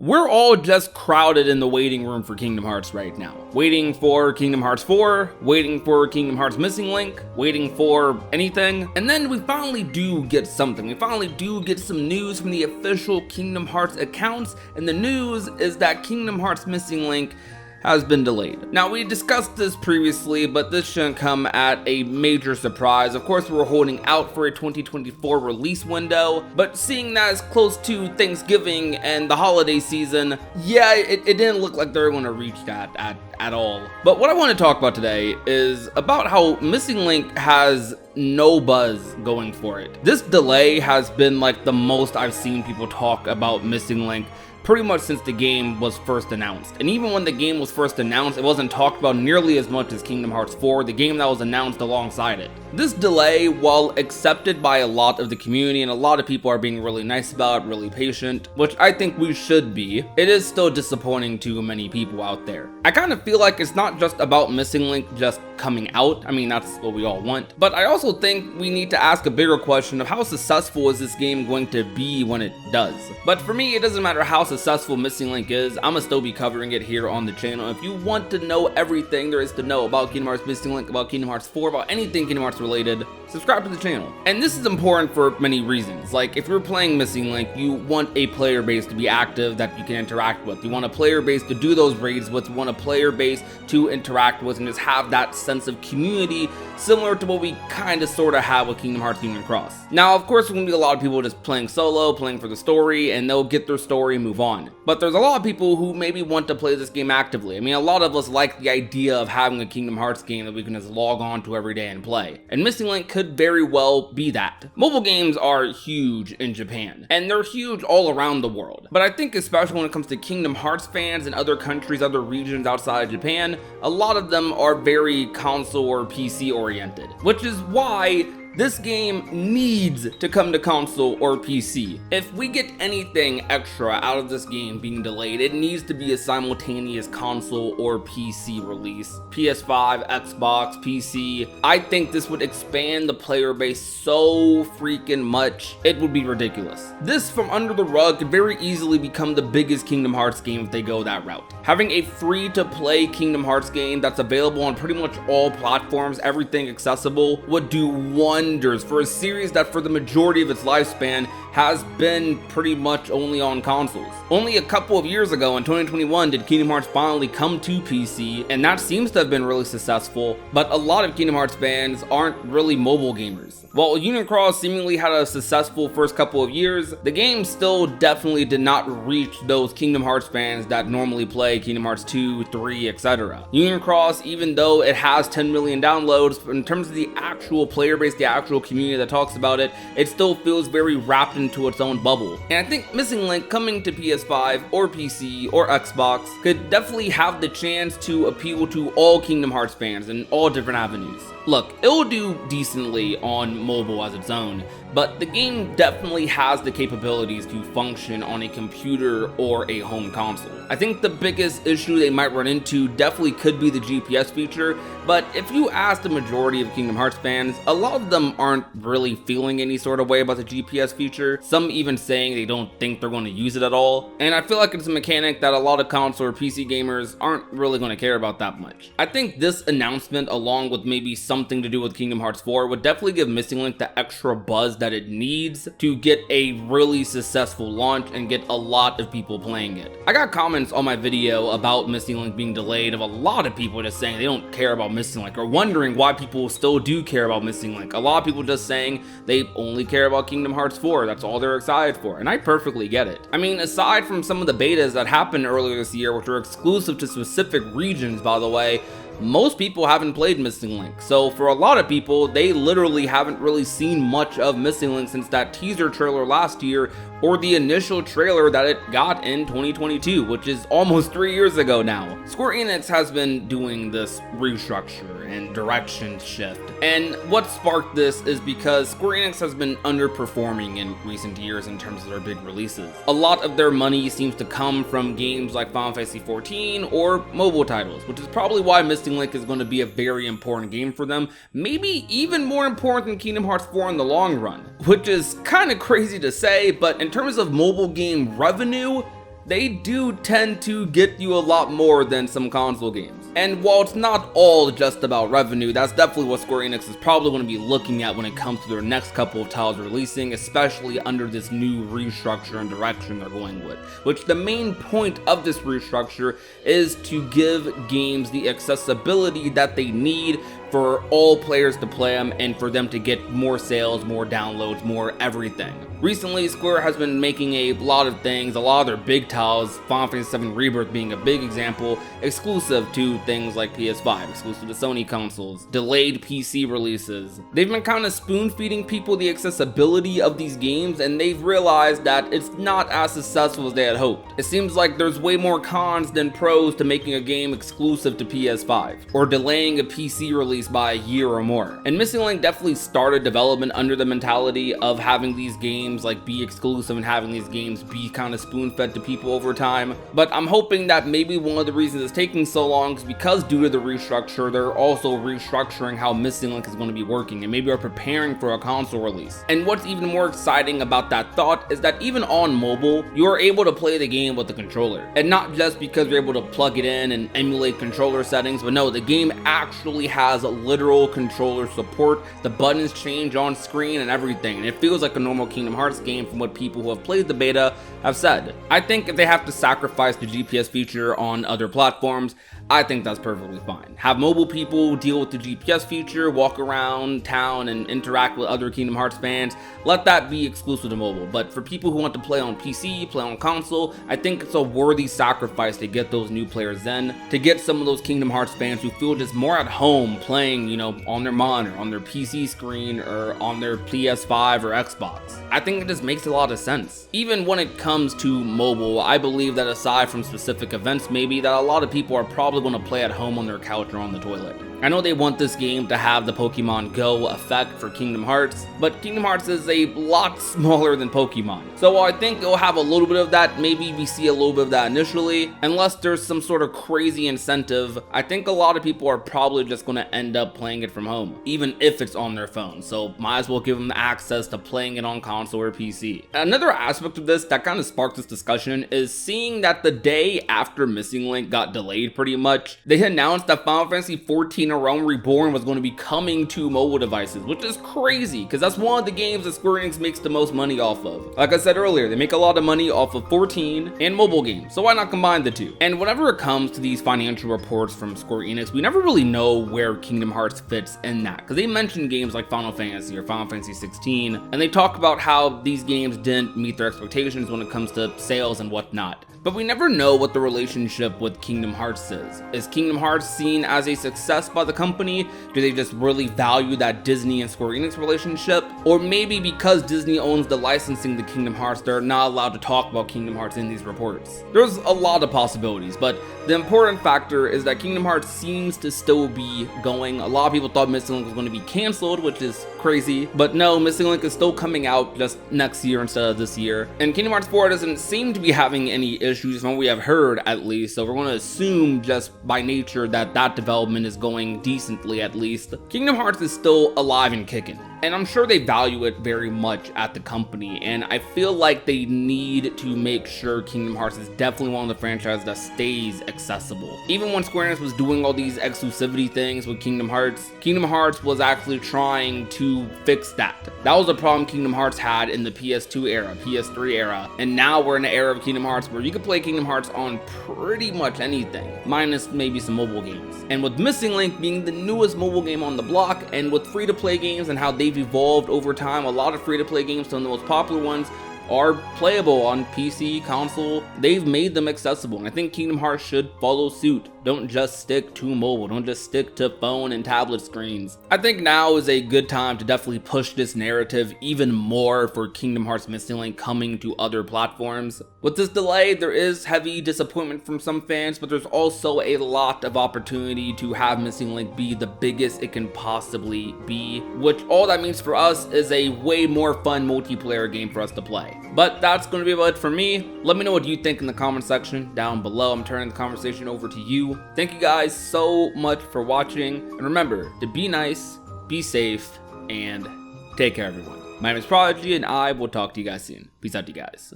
We're all just crowded in the waiting room for Kingdom Hearts right now. Waiting for Kingdom Hearts 4, waiting for Kingdom Hearts Missing Link, waiting for anything. And then we finally do get something. We finally do get some news from the official Kingdom Hearts accounts, and the news is that Kingdom Hearts Missing Link has been delayed. Now, we discussed this previously, but this shouldn't come at a major surprise. Of course, we were holding out for a 2024 release window, but seeing that it's close to Thanksgiving and the holiday season, yeah, it didn't look like they were going to reach that at all. But what I want to talk about today is about how Missing Link has no buzz going for it. This delay has been like the most I've seen people talk about Missing Link pretty much since the game was first announced. And even when the game was first announced, it wasn't talked about nearly as much as Kingdom Hearts 4, the game that was announced alongside it. This delay, while accepted by a lot of the community and a lot of people are being really nice about, really patient, which I think we should be, it is still disappointing to many people out there. I kind of feel like it's not just about Missing Link just coming out. I mean, that's what we all want. But I also think we need to ask a bigger question of how successful is this game going to be when it does. But for me, it doesn't matter how successful Missing Link is, I'ma still be covering it here on the channel. If you want to know everything there is to know about Kingdom Hearts Missing Link, about Kingdom Hearts 4, about anything Kingdom Hearts related, subscribe to the channel. And this is important for many reasons. Like, if you're playing Missing Link, you want a player base to be active that you can interact with. You want a player base to do those raids with. You want a player base to interact with and just have that sense of community similar to what we kind of sort of have with Kingdom Hearts Union Cross. Now, of course, there's going to be a lot of people just playing solo, playing for the story, and they'll get their story and move on. But there's a lot of people who maybe want to play this game actively. I mean, a lot of us like the idea of having a Kingdom Hearts game that we can just log on to every day and play. And Missing Link could very well be that. Mobile games are huge in Japan, and they're huge all around the world. But I think especially when it comes to Kingdom Hearts fans in other countries, other regions outside of Japan, a lot of them are very console or PC oriented, which is why this game needs to come to console or PC. If we get anything extra out of this game being delayed, it needs to be a simultaneous console or PC release. PS5, Xbox, PC. I think this would expand the player base so freaking much, it would be ridiculous. This from under the rug could very easily become the biggest Kingdom Hearts game if they go that route. Having a free-to-play Kingdom Hearts game that's available on pretty much all platforms, everything accessible, would do wonders for a series that for the majority of its lifespan has been pretty much only on consoles. Only a couple of years ago in 2021 did Kingdom Hearts finally come to PC, and that seems to have been really successful, but a lot of Kingdom Hearts fans aren't really mobile gamers. While Union Cross seemingly had a successful first couple of years, the game still definitely did not reach those Kingdom Hearts fans that normally play Kingdom Hearts 2, 3, etc. Union Cross, even though it has 10 million downloads, in terms of the actual player base, the actual community that talks about it, it still feels very wrapped into its own bubble. And I think Missing Link coming to PS5 or PC or Xbox could definitely have the chance to appeal to all Kingdom Hearts fans in all different avenues. Look, it'll do decently on mobile as its own, but the game definitely has the capabilities to function on a computer or a home console. I think the biggest issue they might run into definitely could be the GPS feature, but if you ask the majority of Kingdom Hearts fans, a lot of them aren't really feeling any sort of way about the GPS feature, some even saying they don't think they're going to use it at all, and I feel like it's a mechanic that a lot of console or PC gamers aren't really going to care about that much. I think this announcement, along with maybe something to do with Kingdom Hearts 4, would definitely give Missing Link the extra buzz that it needs to get a really successful launch and get a lot of people playing it. I got comments on my video about Missing Link being delayed of a lot of people just saying they don't care about Missing Link or wondering why people still do care about Missing Link. A lot of people just saying they only care about Kingdom Hearts 4, that's all they're excited for, and I perfectly get it. I mean, aside from some of the betas that happened earlier this year, which are exclusive to specific regions, by the way, most people haven't played Missing Link, so for a lot of people, they literally haven't really seen much of Missing Link since that teaser trailer last year or the initial trailer that it got in 2022, which is almost 3 years ago now. Square Enix has been doing this restructure and direction shift, and what sparked this is because Square Enix has been underperforming in recent years in terms of their big releases. A lot of their money seems to come from games like Final Fantasy XIV or mobile titles, which is probably why Missing Link is going to be a very important game for them, maybe even more important than Kingdom Hearts 4 in the long run, which is kind of crazy to say, but in terms of mobile game revenue, they do tend to get you a lot more than some console games. And while it's not all just about revenue, that's definitely what Square Enix is probably going to be looking at when it comes to their next couple of titles releasing, especially under this new restructure and direction they're going with. Which the main point of this restructure is to give games the accessibility that they need for all players to play them and for them to get more sales, more downloads, more everything. Recently, Square has been making a lot of things, a lot of their big titles, Final Fantasy VII Rebirth being a big example, exclusive to things like PS5, exclusive to Sony consoles, delayed PC releases. They've been kind of spoon-feeding people the accessibility of these games, and they've realized that it's not as successful as they had hoped. It seems like there's way more cons than pros to making a game exclusive to PS5, or delaying a PC release by a year or more. And Missing Link definitely started development under the mentality of having these games like be exclusive and having these games be kind of spoon-fed to people over time. But I'm hoping that maybe one of the reasons it's taking so long is because due to the restructure, they're also restructuring how Missing Link is going to be working and maybe are preparing for a console release. And what's even more exciting about that thought is that even on mobile, you're able to play the game with the controller. And not just because you're able to plug it in and emulate controller settings, but no, the game actually has literal controller support. The buttons change on screen and everything, and it feels like a normal Kingdom Hearts game from what people who have played the beta have said. I think if they have to sacrifice the GPS feature on other platforms, I think that's perfectly fine. Have mobile people deal with the GPS feature, walk around town and interact with other Kingdom Hearts fans. Let that be exclusive to mobile. But for people who want to play on PC, play on console, I think it's a worthy sacrifice to get those new players in, to get some of those Kingdom Hearts fans who feel just more at home playing, you know, on their monitor, on their PC screen, or on their PS5 or Xbox. I think it just makes a lot of sense. Even when it comes to mobile, I believe that aside from specific events maybe, that a lot of people are probably going to play at home on their couch or on the toilet. I know they want this game to have the Pokemon Go effect for Kingdom Hearts, but Kingdom Hearts is a lot smaller than Pokemon. So while I think it'll have a little bit of that, maybe we see a little bit of that initially, unless there's some sort of crazy incentive, I think a lot of people are probably just going to end up playing it from home, even if it's on their phone. So might as well give them access to playing it on console or PC. Another aspect of this that kind of sparked this discussion is seeing that the day after Missing Link got delayed pretty much, they announced that Final Fantasy XIV Realm Reborn was going to be coming to mobile devices, which is crazy because that's one of the games that Square Enix makes the most money off of. Like I said earlier, they make a lot of money off of 14 and mobile games, so why not combine the two? And whenever it comes to these financial reports from Square Enix, we never really know where Kingdom Hearts fits in that, because they mention games like Final Fantasy or Final Fantasy 16, and they talk about how these games didn't meet their expectations when it comes to sales and whatnot. But we never know what the relationship with Kingdom Hearts is. Is Kingdom Hearts seen as a success by the company? Do they just really value that Disney and Square Enix relationship? Or maybe because Disney owns the licensing to Kingdom Hearts, they're not allowed to talk about Kingdom Hearts in these reports. There's a lot of possibilities, but the important factor is that Kingdom Hearts seems to still be going. A lot of people thought Missing Link was going to be canceled, which is crazy, but no, Missing Link is still coming out just next year instead of this year. And Kingdom Hearts 4 doesn't seem to be having any issues from what we have heard, at least, so we're going to assume just by nature that that development is going decently at least. Kingdom Hearts is still alive and kicking, and I'm sure they value it very much at the company, and I feel like they need to make sure Kingdom Hearts is definitely one of the franchises that stays accessible. Even when Square Enix was doing all these exclusivity things with Kingdom Hearts was actually trying to fix that. That was a problem Kingdom Hearts had in the PS2 era, PS3 era, and now we're in an era of Kingdom Hearts where you can play Kingdom Hearts on pretty much anything, minus maybe some mobile games. And with Missing Link being the newest mobile game on the block, and with free-to-play games and how they've evolved over time, a lot of free-to-play games, some of the most popular ones, are playable on PC, console. They've made them accessible, and I think Kingdom Hearts should follow suit. Don't just stick to mobile, don't just stick to phone and tablet screens. I think now is a good time to definitely push this narrative even more for Kingdom Hearts Missing Link coming to other platforms. With this delay, there is heavy disappointment from some fans, but there's also a lot of opportunity to have Missing Link be the biggest it can possibly be, which all that means for us is a way more fun multiplayer game for us to play. But that's going to be about it for me. Let me know what you think in the comment section down below. I'm turning the conversation over to you. Thank you guys so much for watching, and remember to be nice, be safe, and take care everyone. My name is Prodigy, and I will talk to you guys soon. Peace out to you guys.